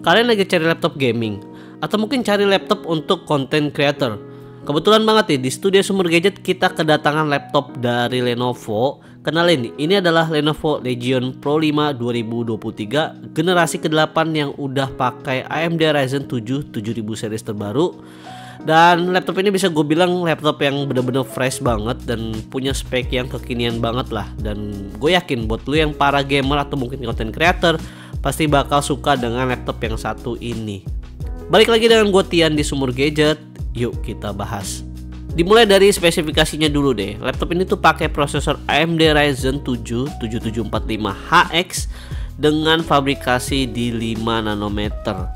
Kalian lagi cari laptop gaming atau mungkin cari laptop untuk content creator? Kebetulan banget nih di Studio Sumur Gadget kita kedatangan laptop dari Lenovo. Kenalin, ini adalah Lenovo Legion Pro 5 2023 generasi ke-8 yang udah pakai AMD Ryzen 7 7000 series terbaru. Dan laptop ini bisa gue bilang laptop yang bener-bener fresh banget dan punya spek yang kekinian banget lah. Dan gue yakin buat lu yang para gamer atau mungkin content creator pasti bakal suka dengan laptop yang satu ini. Balik lagi dengan gue Tian di Sumur Gadget. Yuk kita bahas. Dimulai dari spesifikasinya dulu deh. Laptop ini tuh pakai prosesor AMD Ryzen 7 7745HX dengan fabrikasi di 5 nanometer.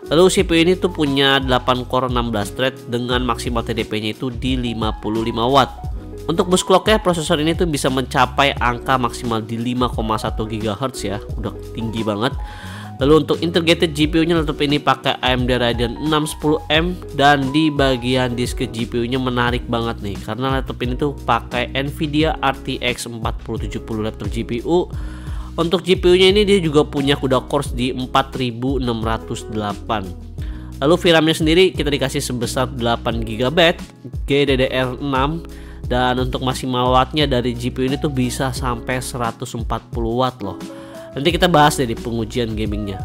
Lalu CPU ini tuh punya 8 core 16 thread dengan maksimal TDP-nya itu di 55 watt. Untuk bus clock-nya prosesor ini tuh bisa mencapai angka maksimal di 5,1 GHz ya, udah tinggi banget. Lalu untuk integrated GPU-nya laptop ini pakai AMD Radeon 610M dan di bagian disk GPU-nya menarik banget nih karena laptop ini tuh pakai Nvidia RTX 4070 laptop GPU. Untuk GPU-nya ini dia juga punya CUDA cores di 4608. Lalu VRAM-nya sendiri kita dikasih sebesar 8GB GDDR6 dan untuk maksimal wattnya dari GPU ini tuh bisa sampai 140 watt loh. Nanti kita bahas deh di pengujian gamingnya.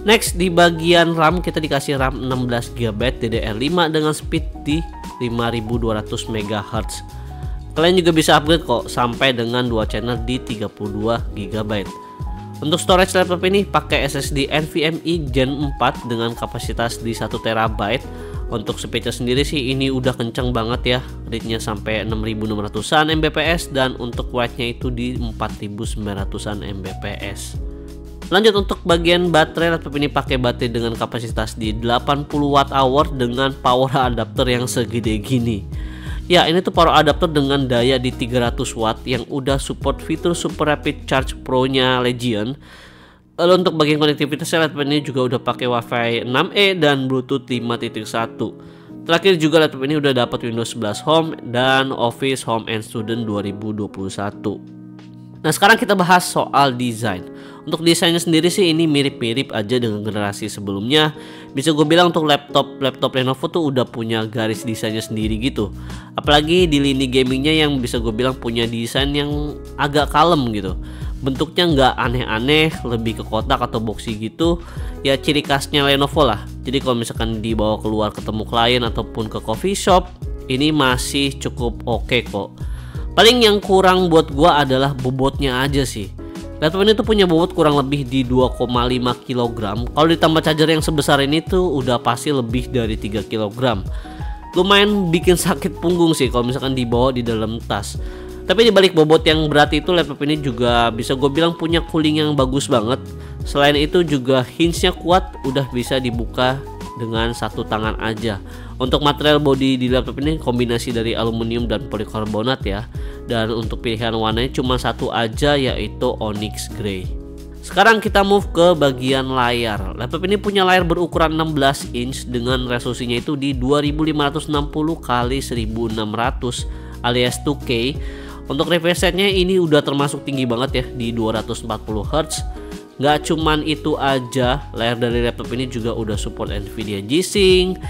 Next di bagian RAM kita dikasih RAM 16GB DDR5 dengan speed di 5200 MHz. Kalian juga bisa upgrade kok sampai dengan 2 channel di 32GB. Untuk storage laptop ini pakai SSD NVMe Gen 4 dengan kapasitas di 1TB. Untuk speednya sendiri sih ini udah kenceng banget ya, readnya sampai 6600an Mbps dan untuk write-nya itu di 4900an Mbps. Lanjut untuk bagian baterai, laptop ini pakai baterai dengan kapasitas di 80 Wh dengan power adapter yang segede gini. Ya, ini tuh power adapter dengan daya di 300 watt yang udah support fitur Super Rapid Charge Pro-nya Legion. Lalu untuk bagian konektivitasnya laptop ini juga udah pakai Wi-Fi 6E dan Bluetooth 5.1. Terakhir juga laptop ini udah dapat Windows 11 Home dan Office Home and Student 2021. Nah sekarang kita bahas soal desain. Untuk desainnya sendiri sih ini mirip-mirip aja dengan generasi sebelumnya. Bisa gue bilang untuk laptop Lenovo tuh udah punya garis desainnya sendiri gitu. Apalagi di lini gamingnya yang bisa gue bilang punya desain yang agak kalem gitu. Bentuknya nggak aneh-aneh, lebih ke kotak atau boxy gitu. Ya ciri khasnya Lenovo lah. Jadi kalau misalkan dibawa keluar ketemu klien ataupun ke coffee shop, ini masih cukup oke kok. Paling yang kurang buat gua adalah bobotnya aja sih. Laptop ini tuh punya bobot kurang lebih di 2,5 kg. Kalau ditambah charger yang sebesar ini tuh udah pasti lebih dari 3 kg. Lumayan bikin sakit punggung sih kalau misalkan dibawa di dalam tas. Tapi dibalik bobot yang berat itu, laptop ini juga bisa gue bilang punya cooling yang bagus banget. Selain itu juga hinge-nya kuat, udah bisa dibuka dengan satu tangan aja. Untuk material body di laptop ini kombinasi dari aluminium dan polikarbonat ya. Dan untuk pilihan warnanya cuma satu aja, yaitu onyx gray. Sekarang kita move ke bagian layar. Laptop ini punya layar berukuran 16 inch dengan resolusinya itu di 2560 x 1600 alias 2K. Untuk refresh rate-nya ini udah termasuk tinggi banget ya di 240 Hz. Nggak cuman itu aja, layar dari laptop ini juga udah support Nvidia G-Sync,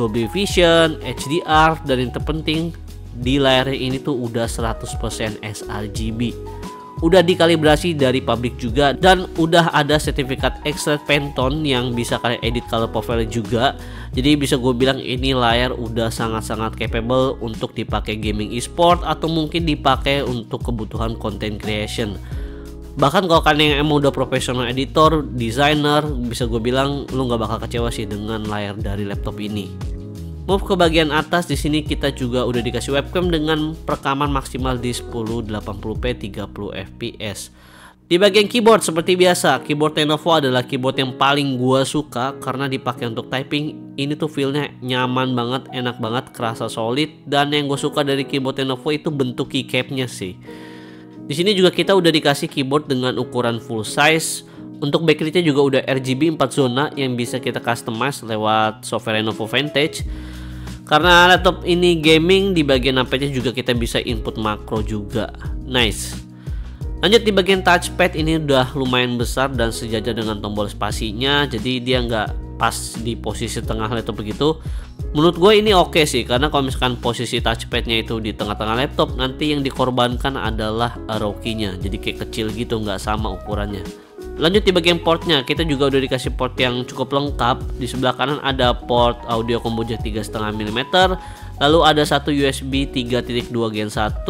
Dolby Vision, HDR, dan yang terpenting di layar ini tuh udah 100% sRGB. Udah dikalibrasi dari pabrik juga dan udah ada sertifikat X-Ray Pantone yang bisa kalian edit color profile juga. Jadi bisa gue bilang ini layar udah sangat-sangat capable untuk dipakai gaming e-sport atau mungkin dipakai untuk kebutuhan content creation. Bahkan kalau kalian yang emang udah profesional editor, designer, bisa gue bilang lu nggak bakal kecewa sih dengan layar dari laptop ini. Move ke bagian atas, di sini kita juga udah dikasih webcam dengan perekaman maksimal di 1080p 30 fps. Di bagian keyboard seperti biasa, keyboard Lenovo adalah keyboard yang paling gua suka karena dipakai untuk typing. Ini tuh feelnya nyaman banget, enak banget, kerasa solid. Dan yang gue suka dari keyboard Lenovo itu bentuk keycapnya sih. Di sini juga kita udah dikasih keyboard dengan ukuran full size. Untuk backlightnya juga udah RGB 4 zona yang bisa kita customize lewat software Lenovo Vantage. Karena laptop ini gaming, di bagian numpad juga kita bisa input makro juga. Nice. Lanjut di bagian touchpad, ini udah lumayan besar dan sejajar dengan tombol spasinya, jadi dia nggak pas di posisi tengah laptop begitu. Menurut gue ini oke sih, karena kalau misalkan posisi touchpadnya itu di tengah-tengah laptop, nanti yang dikorbankan adalah arrow key-nya, jadi kayak kecil gitu, nggak sama ukurannya. Lanjut di bagian portnya, kita juga udah dikasih port yang cukup lengkap. Di sebelah kanan ada port audio combo jack 3,5 mm, lalu ada satu USB 3.2 Gen 1.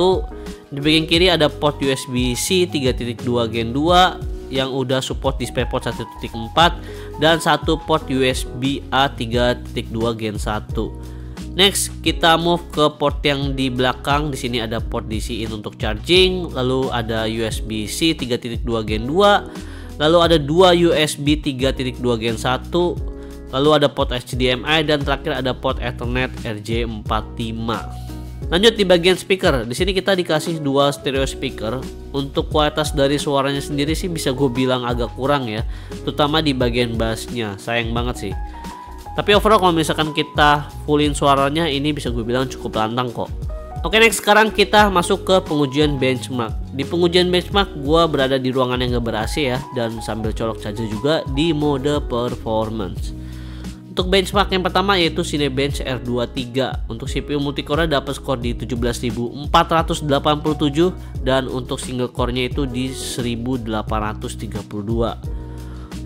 Di bagian kiri ada port USB-C 3.2 Gen 2 yang udah support DisplayPort 1.4 dan satu port USB A 3.2 Gen 1. Next, kita move ke port yang di belakang. Di sini ada port DC in untuk charging, lalu ada USB-C 3.2 Gen 2, lalu ada dua USB 3.2 Gen 1, lalu ada port HDMI, dan terakhir ada port Ethernet RJ45. Lanjut di bagian speaker, di sini kita dikasih dua stereo speaker. Untuk kualitas dari suaranya sendiri sih bisa gue bilang agak kurang ya, terutama di bagian bassnya, sayang banget sih. Tapi overall kalau misalkan kita fullin suaranya, ini bisa gue bilang cukup lantang kok. Oke, next sekarang kita masuk ke pengujian benchmark. Di pengujian benchmark gue berada di ruangan yang gak ber-AC ya, dan sambil colok charger juga di mode performance. Untuk benchmark yang pertama yaitu Cinebench R23. Untuk CPU multicore dapat skor di 17.487 dan untuk single core-nya itu di 1832.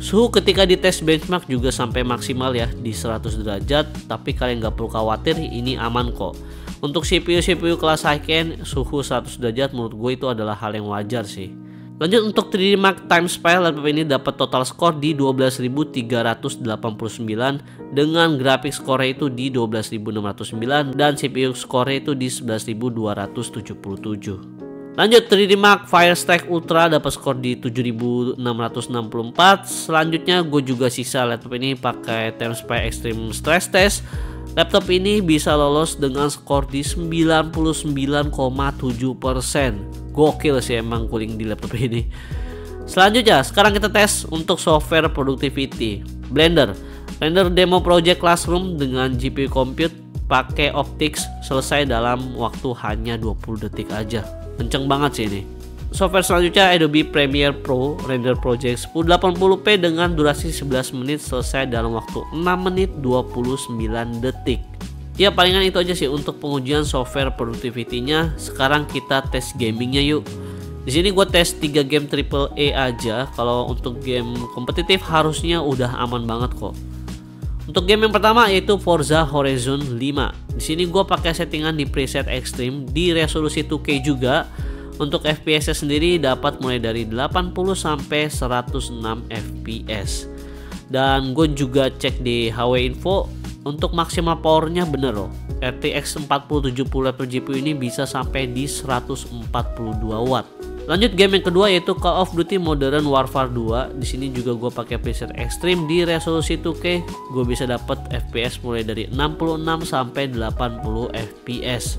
Suhu ketika dites benchmark juga sampai maksimal ya di 100 derajat, tapi kalian nggak perlu khawatir, ini aman kok. Untuk CPU kelas high-end, suhu 100 derajat menurut gue itu adalah hal yang wajar sih. Lanjut untuk 3D Mark Time Spy, laptop ini dapat total skor di 12.389 dengan grafik score itu di 12.609 dan CPU score itu di 11.277. Lanjut 3D Mark Firestack Ultra dapat skor di 7.664. Selanjutnya gue juga sisa laptop ini pakai Time Spy Extreme Stress Test. Laptop ini bisa lolos dengan skor di 99,7%. Gokil sih emang cooling di laptop ini. Selanjutnya, sekarang kita tes untuk software productivity. Blender demo project Classroom dengan GPU compute pakai Optix selesai dalam waktu hanya 20 detik aja. Kenceng banget sih ini. Software selanjutnya Adobe Premiere Pro Render Project 1080p dengan durasi 11 menit selesai dalam waktu 6 menit 29 detik. Ya palingan itu aja sih untuk pengujian software productivity-nya. Sekarang kita tes gamingnya yuk. Di sini gue tes 3 game AAA aja. Kalau untuk game kompetitif harusnya udah aman banget kok. Untuk game yang pertama yaitu Forza Horizon 5. Di sini gue pakai settingan di preset extreme di resolusi 2K juga. Untuk FPS sendiri dapat mulai dari 80 sampai 106 FPS. Dan gue juga cek di HW Info, untuk maksimal powernya bener loh. RTX 4070 laptop GPU ini bisa sampai di 142 watt. Lanjut game yang kedua yaitu Call of Duty Modern Warfare 2. Di sini juga gue pakai preset extreme di resolusi 2K. Gue bisa dapat FPS mulai dari 66 sampai 80 FPS.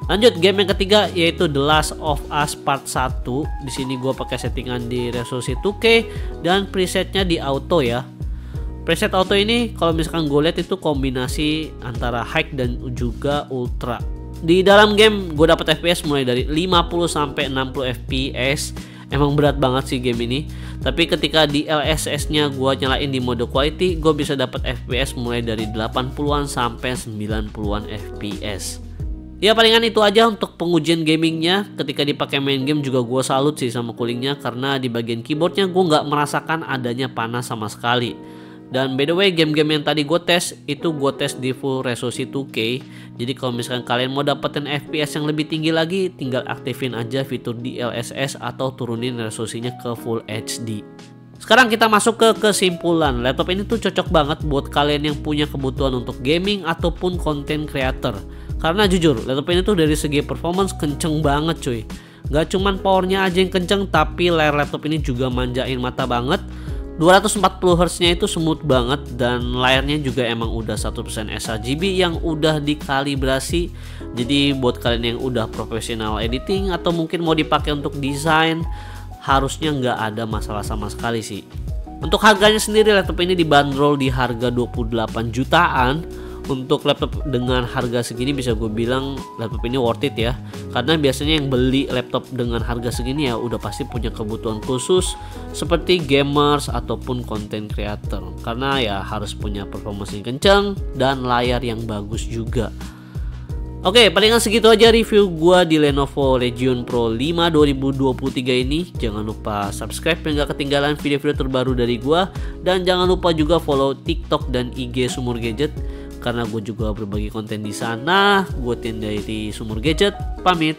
Lanjut game yang ketiga yaitu The Last of Us Part 1. Di sini gue pakai settingan di resolusi 2K dan presetnya di auto ya. Preset auto ini kalau misalkan gue lihat itu kombinasi antara high dan juga ultra. Di dalam game gue dapat FPS mulai dari 50 sampai 60 FPS. Emang berat banget sih game ini. Tapi ketika di LSS-nya gue nyalain di mode quality, gue bisa dapat FPS mulai dari 80-an sampai 90-an FPS. Ya palingan itu aja untuk pengujian gamingnya. Ketika dipakai main game juga gue salut sih sama coolingnya, karena di bagian keyboardnya gue nggak merasakan adanya panas sama sekali. Dan by the way, game-game yang tadi gue tes itu gue tes di full resolusi 2K. Jadi kalau misalkan kalian mau dapetin FPS yang lebih tinggi lagi, tinggal aktifin aja fitur DLSS atau turunin resolusinya ke full HD. Sekarang kita masuk ke kesimpulan. Laptop ini tuh cocok banget buat kalian yang punya kebutuhan untuk gaming ataupun content creator. Karena jujur, laptop ini tuh dari segi performance kenceng banget cuy. Gak cuman powernya aja yang kenceng, tapi layar laptop ini juga manjain mata banget. 240Hz nya itu smooth banget, dan layarnya juga emang udah 100% sRGB yang udah dikalibrasi. Jadi buat kalian yang udah profesional editing atau mungkin mau dipakai untuk desain, harusnya nggak ada masalah sama sekali sih. Untuk harganya sendiri, laptop ini dibanderol di harga 28 jutaan. untuk laptop dengan harga segini bisa gue bilang laptop ini worth it ya, karena biasanya yang beli laptop dengan harga segini ya udah pasti punya kebutuhan khusus seperti gamers ataupun content creator, karena ya harus punya performance yang kencang dan layar yang bagus juga. Oke, palingan segitu aja review gua di Lenovo Legion Pro 5 2023 ini. Jangan lupa subscribe biar gak ketinggalan video-video terbaru dari gua, dan jangan lupa juga follow TikTok dan IG Sumur Gadget karena gue juga berbagi konten di sana. Gue Tian dari Sumur Gadget, pamit.